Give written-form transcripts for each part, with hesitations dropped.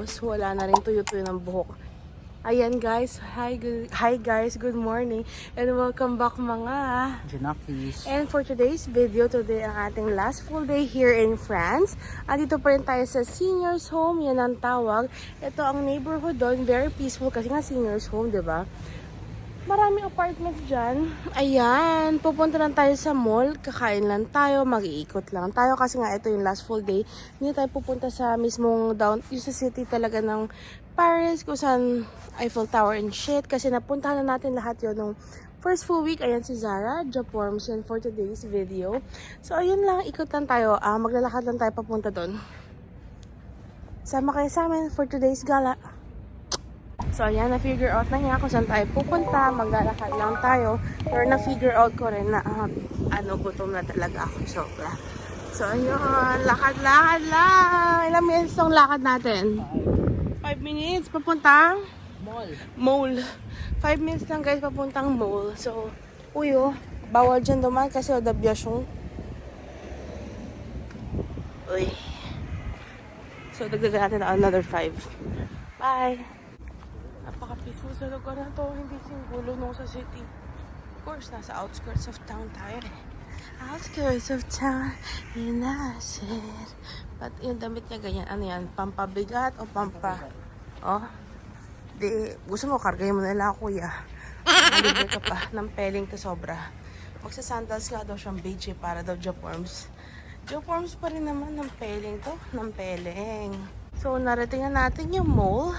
tapos wala na rin tuyo-tuyo ng buhok. Ayan guys, hi guys, good morning and welcome back mga Junakis. And for today's video, today ang ating last full day here in France. Andito pa rin tayo sa seniors home, yan ang tawag. Ito ang neighborhood doon, very peaceful kasi nga seniors home, 'di ba? Maraming apartments dyan. Ayan, pupunta lang tayo sa mall, kakain lang tayo, mag-iikot lang tayo kasi nga ito yung last full day. Hindi tayo pupunta sa mismong down, yung sa city talaga ng Paris, kung saan Eiffel Tower and shit. Kasi napuntahan na natin lahat yon nung first full week. Ayan si Zara, Japorms yan for today's video. So ayun lang, ikot lang tayo. Maglalakad lang tayo papunta doon. Sama kayo sa amin for today's gala. So ayan, na-figure out na niya kung saan tayo pupunta. Maglalakad lang tayo. Pero na-figure out ko rin na gutom na talaga ako sobra. So ayun, lakad-lakad lang. Ilang minutes ang lakad natin? 5 minutes papuntang mall. 5 minutes lang guys papuntang mall. So, bawal dyan dumaan kasi o dabyasyon. Uy. So, dagdagan natin another 5. Bye! Napaka-peaceful sa lugar na to. Hindi singgulo nung sa city. Of course, nasa outskirts of town tayo eh. Outskirts of town in Asid. But yung damit niya ganyan, ano yan? Pampabigat o Oh? Di, gusto mo, kargahin mo na lang kuya. Malibre ka pa ng peling to sobra. Magsasandals nga daw siyang beige para daw Japorms. Japorms pa rin naman ng peling to. Ng peling. So, narating na natin yung mall.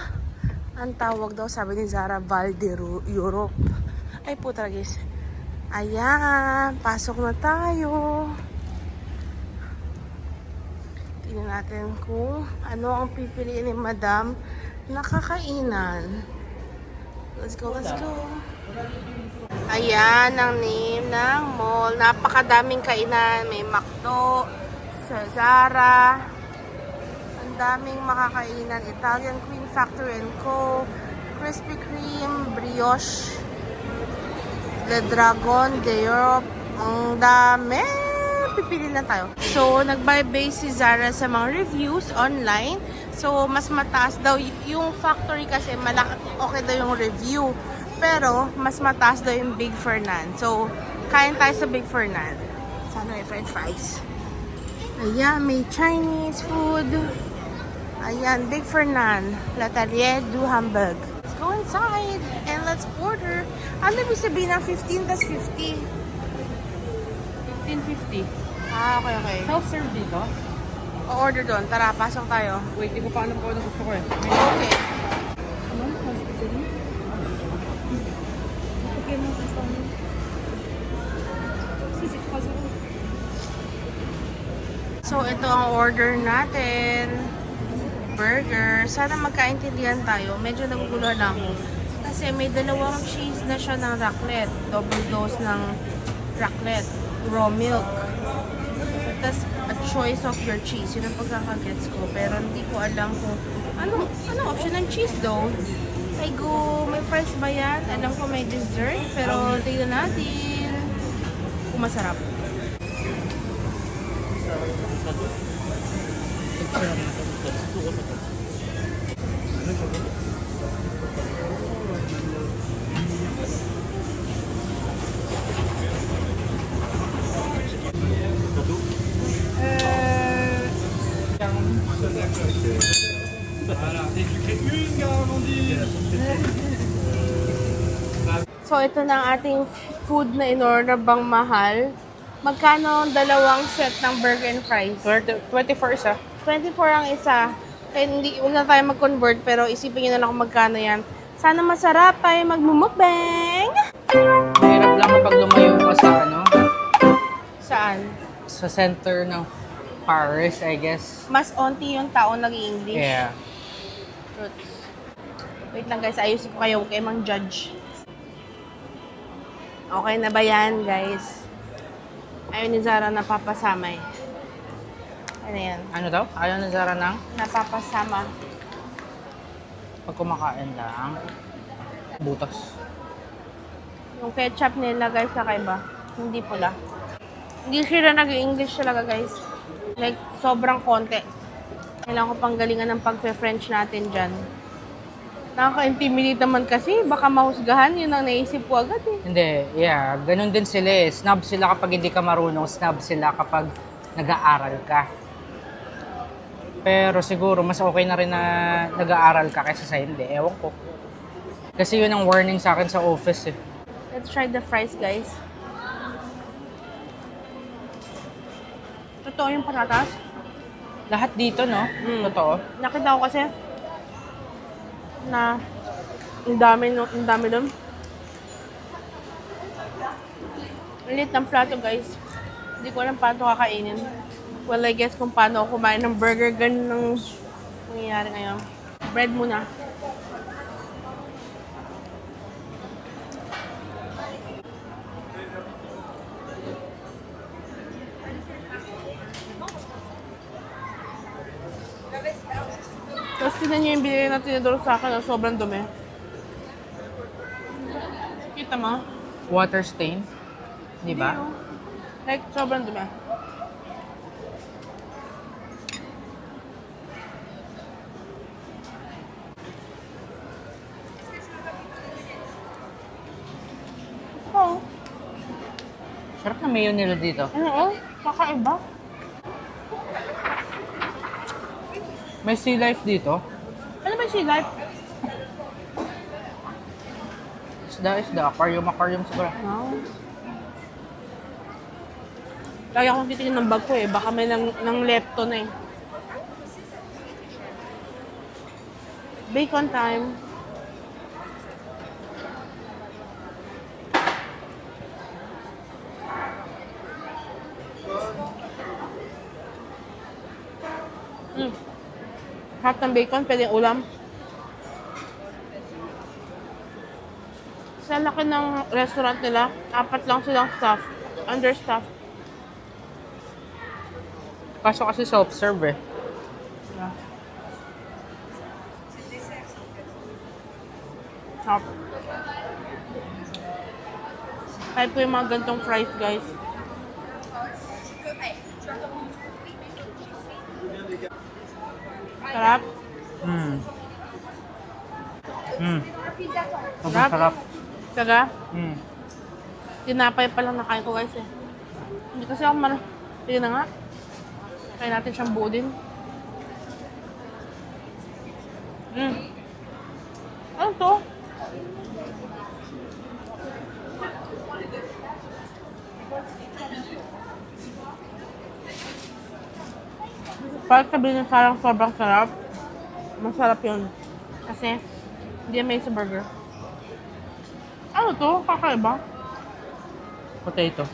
Ang tawag daw, sabi ni Zara, Val de Europe. Ay puta guys. Ayan, pasok na tayo. Tingnan natin kung ano ang pipiliin ni Madam na kakainan. Let's go, let's go. Ayan ang name ng mall. Napakadaming kainan. May McDo, sa Zara. Ang daming makakainan. Italian Queen Factory & Co. Krispy Kreme, Brioche, Le Dragon de Europe. Ang dami. Pipili lang tayo. So, nag-base si Zara sa mga reviews online. So, mas mataas daw yung factory kasi okay daw yung review. Pero, mas mataas daw yung Big Fernand. So, kain tayo sa Big Fernand. Sana may french fries. Ayan, may Chinese food. Ayan, Big Fernand. L'Atelier du Hamburg. Let's go inside and let's order. Ano ibig sabihin ng 15 tas 50? 1550. Okay. Self-serve dito? O-order doon. Tara, pasok tayo. Wait, di ko pa alam kung ano gusto ko eh. Okay. So, ito ang order natin. Burger. Sana magkaintindihan tayo. Medyo naguguluhan ako. Kasi may dalawang cheese na siya ng raclette. Double dose ng raclette. Raw milk. Tapos, a choice of your cheese. Yun ang pagkakagets ko. Pero hindi ko alam kung anong option ng cheese though. Ay go, may fries ba yan? Alam ko may dessert. Pero tignan natin kung masarap. So, ito na ang ating food na in-order bang mahal. Magkano ang dalawang set ng burger and fries? 24 isa. 24 ang isa. Kaya huwag na tayo mag-convert, pero isipin nyo na lang kung magkano yan. Sana masarap tayo mag-mukbang! Mahirap lang kapag lumayo ka sa Saan? sa center ng Paris, I guess. Mas onti yung tao nag-i-English. Yeah. Wait lang guys, ayusin ko kayo. Huwag kayo mang-judge. Okay na ba yan, guys? Ayun ni Zara napapasamay. Ano yan? Ano daw? Ayaw na Zara ng Napapasama. pag kumakain lang. Butas. Yung ketchup nila, guys, kakaiba. Hindi pula. Hindi sila nag-English talaga, guys. Like, sobrang konti. Kailangan ko pang galingan ng pagfe-French natin dyan. Nakaka-intimidate naman kasi. Baka mahusgahan. Yun ang naisip ko agad eh. Hindi, yeah. Ganun din sila eh. Snob sila kapag hindi ka marunong. Snob sila kapag nag-aaral ka. Pero siguro, mas okay na rin na nag-aaral ka kaysa sa hindi. Ewan ko. Kasi yun ang warning sa akin sa office eh. Let's try the fries, guys. Totoo yung patatas. Lahat dito, no? Totoo. Nakita ko kasi na ang dami doon. Ang liit ng plato, guys. Hindi ko alam paano kakainin. Well, I guess kung paano ako kumain ng burger, ganun ang nangyayari ngayon. Bread muna. Tapos tinan niyo yung binili na tinidor sa akin na sobrang dumi. Kita mo? Water stain. Di ba? Like, sobrang dumi. Oo. Sarap na mayo nila dito. Oo, kakaiba. May sea life dito. Ano ba si life? Isda. Aquarium siguro. Wow. Lagi akong titingin ng bag ko eh. Baka may nang lepto na eh. Bacon time. Half ng bacon, pwedeng ulam. Sa laki ng restaurant nila, 4 lang silang staff. Understaff. Kaso kasi self-serve eh. Sarap. Type ko yung mga gantong fries, guys. Sarap. Sobrang sarap. Saga. Tinapay pa lang nakain ko, guys eh. Hindi kasi ako Sige na nga. Kain natin siyang buo din. Ano to? Parang sabihin ng parang sobrang sarap. Masarap yun. Kasi, hindi may sa burger. Ano to? Kakaiba? Potato.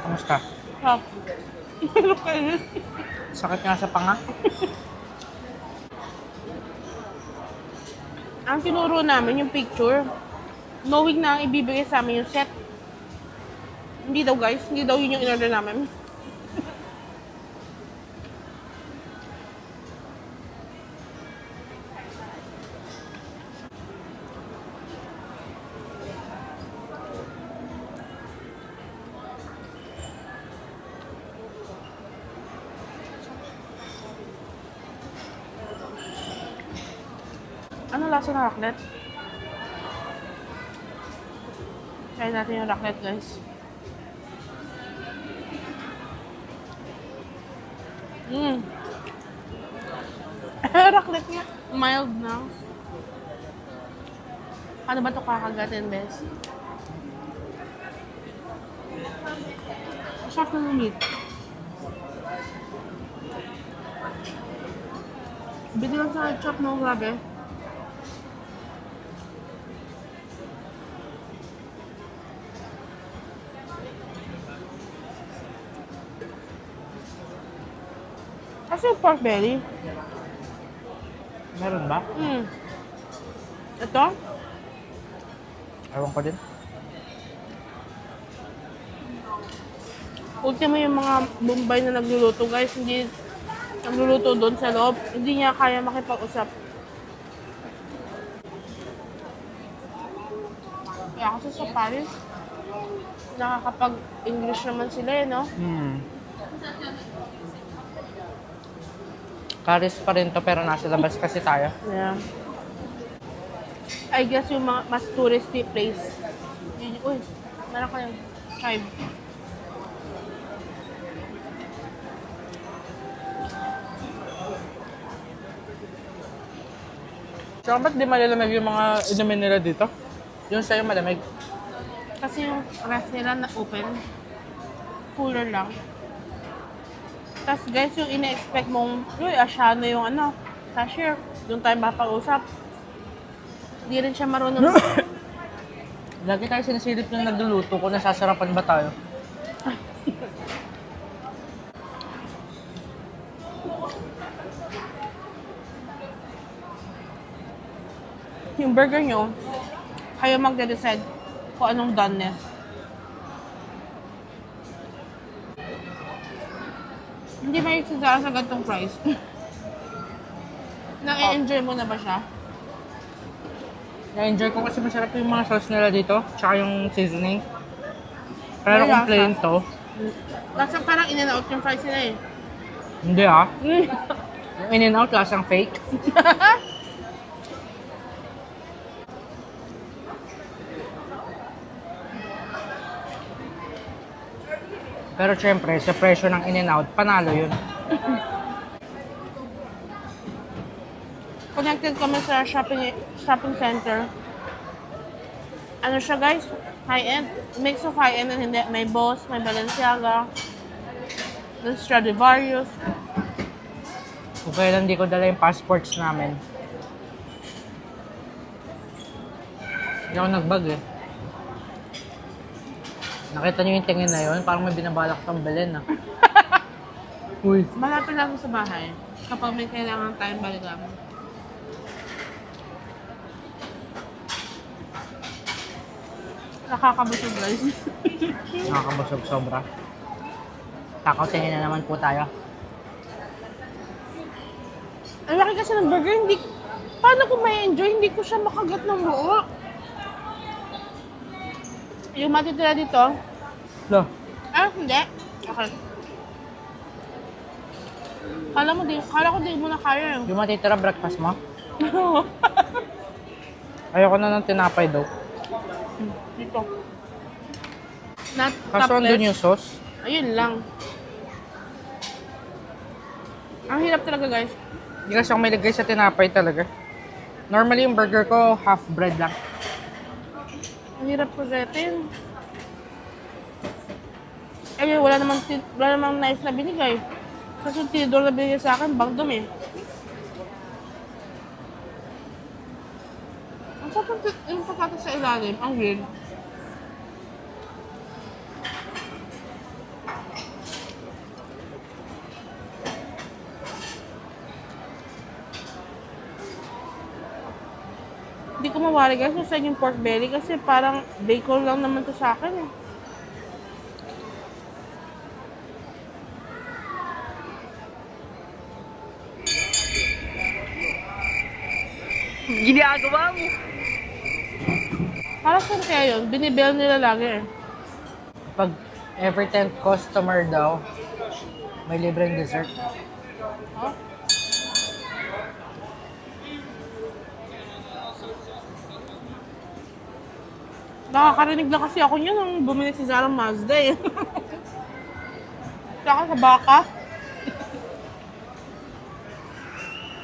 Kamusta? Sarap. Ano kayo? Sakit nga sa panga? Ang tinuro namin yung picture, knowing na ang ibibigay sa amin yung set. Hindi daw, guys. Hindi daw yun yung in-order namin. Ano lasa ng raclette? Try natin yung raclette, guys. Raclette nga. Mild na. Ano ba ito kakagatin, bes? Sarap ng meat. Bili lang sa chop mo, grabe. Kasi yung pork belly. Meron ba? Ito? Ewan ko din. Ultimo yung mga Bombay na nagluluto, guys. Hindi nagluluto doon sa loob. Hindi niya kaya makipag-usap. Kaya kasi sa Paris, nakakapag-English naman sila eh, no? Paris pa rin to pero nasa labas kasi tayo. Yeah. I guess yung mga mas touristy place. Uy, meron ka yung tribe. So, ba't di malalamig yung mga inumin nila dito? Yung sa'yo malamig. Kasi yung ref nila na open, cooler lang. Tapos guys, yung ina-expect mong, uy, asyano yung ano, cashier, doon tayo mapag-usap. Hindi rin siya marunong. Lagi tayo sinisilip yung nagluluto kung nasasarapan ba tayo. Yung burger nyo, kayo magde-decide kung anong doneness. Hindi may isasara sa gantong price. Nang-enjoy mo na ba siya? Na-enjoy ko kasi masarap yung mga sauce nila dito, tsaka yung seasoning. Pero May kung lasa. plain to, Lasa parang in-and-out yung price nila eh. hindi ah. Yung in-and-out lasang fake. Pero syempre, sa presyo ng in-and-out, panalo yun. Connected kami sa shopping center. Ano siya guys? High-end. Mix of high-end and hindi. May Boss, may Balenciaga, may Stradivarius. Kung kailan di ko dala yung passports namin. Hindi ako nag-bag eh. Nakita niyo yung tingin na yun? Parang may binabalak kang bilhin ah. Uy. Malapit lang sa bahay kapag may kailangan tayong balikan. Nakakabusog guys. Nakakabusog sobra. Takaw tingin na naman po tayo. Ang laki kasi ng burger, hindi... Paano ko may enjoy? Hindi ko siya makagat ng buo. Yung matitira dito, Lo. hindi. Okay. Kala ko di mo na kaya Yung matitira breakfast mo? Ayoko na ng tinapay daw. Dito. Not Kaso topless. andun yung sauce. Ayun lang. Ang hirap talaga guys. Hindi kasi ako may lagay sa tinapay talaga. Normally yung burger ko, half bread lang. Ang hirap kuretin. Eh, wala namang knife na binigay. Kasi yung tinidor na binigay sa akin, bagdom eh. Ang sarap yung patatas sa ilalim, ang weird. Hindi ko mawari guys kung saan yung pork belly kasi parang bacon lang naman to sa akin eh. Ginagawa mo! Para saan kaya yun? Binibel nila lagi eh. Pag every 10th customer daw, may libreng dessert. Oh? Nakakarinig lang kasi ako niyan nung bumili si Zara Mazda eh. Saka sa baka.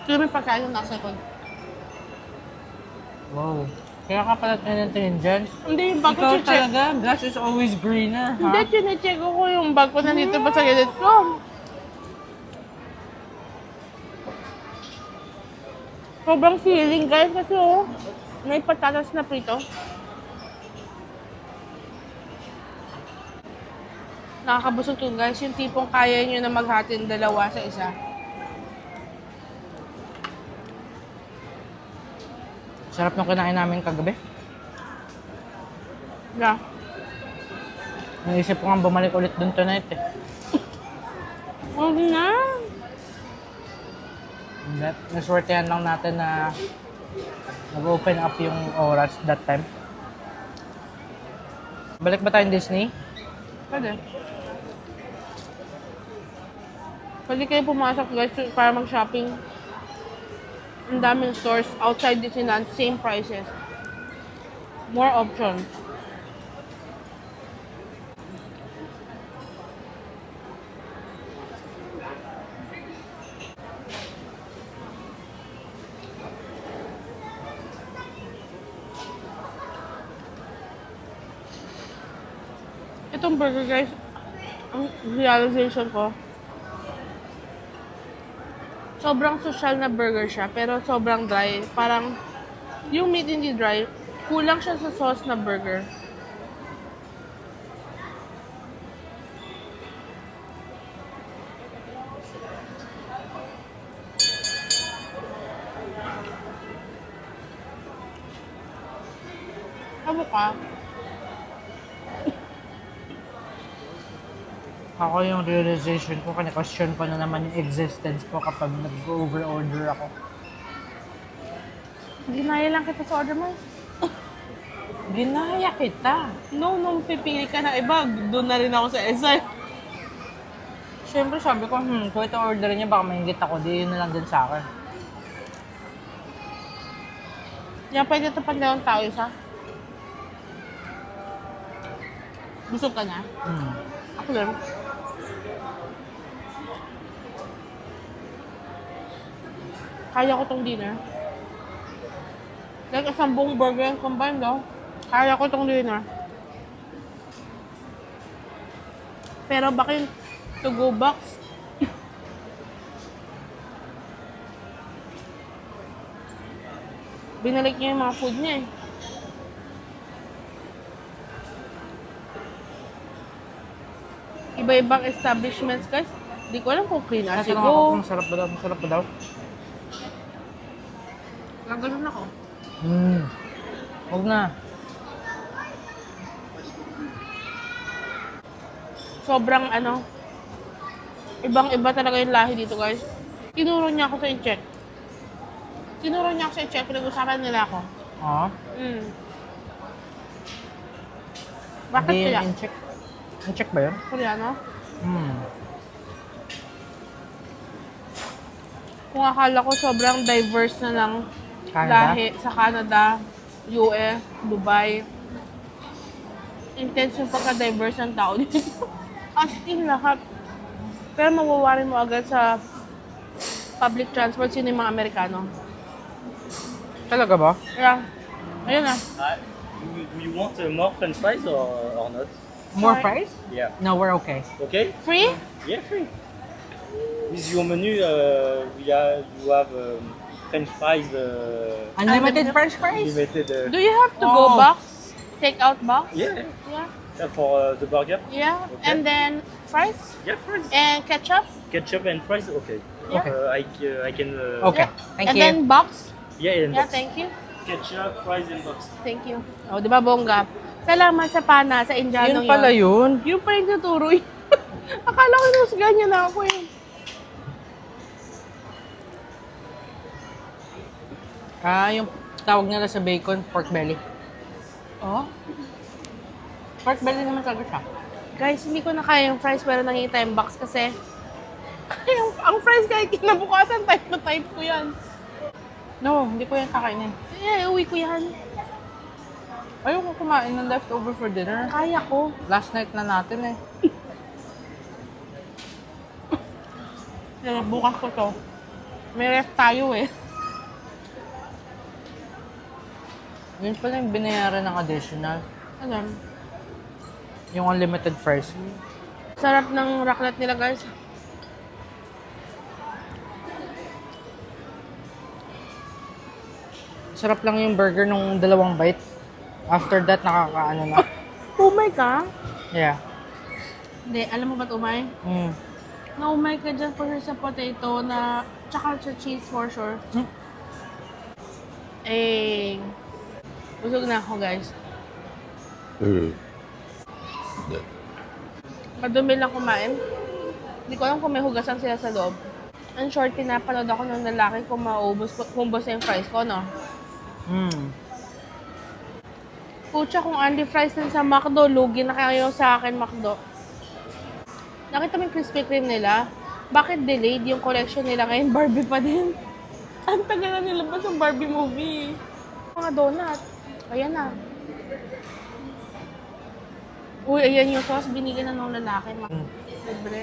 Sino may pagkain yung nasa likod? Wow. Kaya ka pala tingin dyan. Hindi, yung bag ko Ikaw check. talaga, grass is always greener, ha? Hindi, chinecheck ko yung bag ko nandito ba sa gilid ko. Sobrang feeling guys kasi oh, may patatas na prito. Nakakabusog to guys, yung tipong kaya nyo na maghatin dalawa sa isa. Sarap nung kinain namin kagabi. Yeah. Naisip ko nga bumalik ulit dun tonight eh. Huwag na. Naswertehan lang natin na nag-open up yung oras that time. Balik ba tayong Disney? Pwede. Pwede kayo pumasok guys para mag-shopping. Ang daming stores outside Disneyland, same prices. More options. Itong burger guys, ang realization ko, sobrang social na burger siya, pero sobrang dry. Parang, yung meat hindi dry, kulang siya sa sauce na burger. Ano ka? Ako yung realization ko, question ko na naman yung existence ko kapag nag-over-order ako. Ginaya lang kita sa order mo. Ginaya kita. No, nung pipili ka ng iba, doon na rin ako sa SR. Siyempre sabi ko, kung ito order niya, baka maingit ako. Di yun na lang din sa akin. Yan, pwede ito pang dalawang tao isa. Busog ka na? Ako lang. Kaya ko tong dinner. Like, isang buong burger yung combined, no? Kaya ko tong dinner. Pero baka yung to-go box, binalik niya yung mga food niya eh. Iba-ibang establishments, guys. Di ko alam kung clean as you Natanong ako go. kung masarap ba daw, masarap ba daw? Gaganon ako. Huwag na. Sobrang ano, ibang-iba talaga yung lahi dito, guys. Tinuro niya ako sa in-check. Tinuro niya ako sa in-check, pinag-usapan nila ako. Oo. Bakit Hindi kaya? in-check. In-check ba yun? Koreano? Hmm. Kung akala ko sobrang diverse na ng Canada? lahi sa Canada, US, Dubai. Intense yung pagka-diverse ng tao dito. As in lahat. Pero mawawarin mo agad sa public transport sino yung mga Amerikano. Talaga ba? Kaya, ayun na. Do you want more French fries or not? More Sorry. fries? Yeah. No, we're okay. Okay. Free? Yeah, free. With your menu, you have French fries. Unlimited french fries? Limited. Do you have to go Oh. box? Take out box? Yeah. Yeah. For the burger. Yeah. Okay. And then fries? Yeah, fries. And ketchup? Ketchup and fries. Okay. Yeah. Okay. I can. Okay, thank and you. then box? Yeah, and Yeah, box. thank you. Ketchup, fries, and box. Thank you. Oh, di ba bongga? Salamat sa pana, sa Indianong Yun pala yun. Yun pa yung tuturo yun. Akala ko nung ganyan na ako eh. Yung tawag nila sa bacon, pork belly. Oh? Pork belly naman talaga siya. Guys, hindi ko na kaya yung fries pero nangingita yung box kasi ang fries kahit kinabukasan type na type ko yan. No, hindi ko yan kakainin. Eh, uwi ko yan. Ayoko kumain ng leftover for dinner. Kaya ko. Last night na natin eh. Pero bukas ko to. May ref tayo eh. Yun pala yung binayaran ng additional. Ano? Yung unlimited fries. Sarap ng raclette nila guys. Sarap lang yung burger nung dalawang bite. After that, nakakaano na. Umay ka? Yeah. Hindi, alam mo ba't umay? Na-umay ka dyan for sure sa potato na tsaka sa cheese for sure. Eh, busog na ako guys. Madumi lang kumain. Hindi ko alam kung may hugasan sila sa loob. Ang short, pinapanood ako ng lalaki kung maubos na yung fries ko, no? Pucha, kung only fries din sa McDo, lugi na kayo sa akin, McDo. Nakita mo yung Krispy Kreme nila? Bakit delayed yung collection nila ngayon? Barbie pa din. Ang tagal na nilabas yung Barbie movie. Mga donut. Ayan na. Uy, ayan yung sauce. Binigyan na ng lalaki. Libre.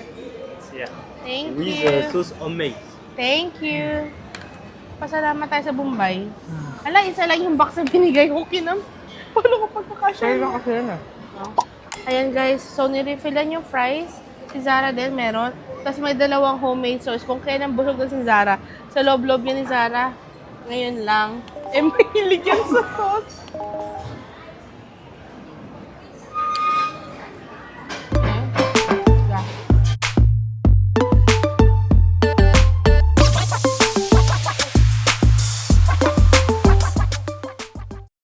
Yeah. Thank With you. sauce homemade. Thank you. Pasalamat tayo sa Bombay. Ala, isa lang yung box na binigay ko. Kinam. Paano ko pagkakasya? Sa'yo lang kasi yun eh. Ayan guys, so nirefillan yung fries. Si Zara din meron. Tapos may dalawang homemade sauce. Kung kailan busog na si Zara, sa loob-loob yan ni Zara. Ngayon lang. Eh, mahilig yan sa sauce.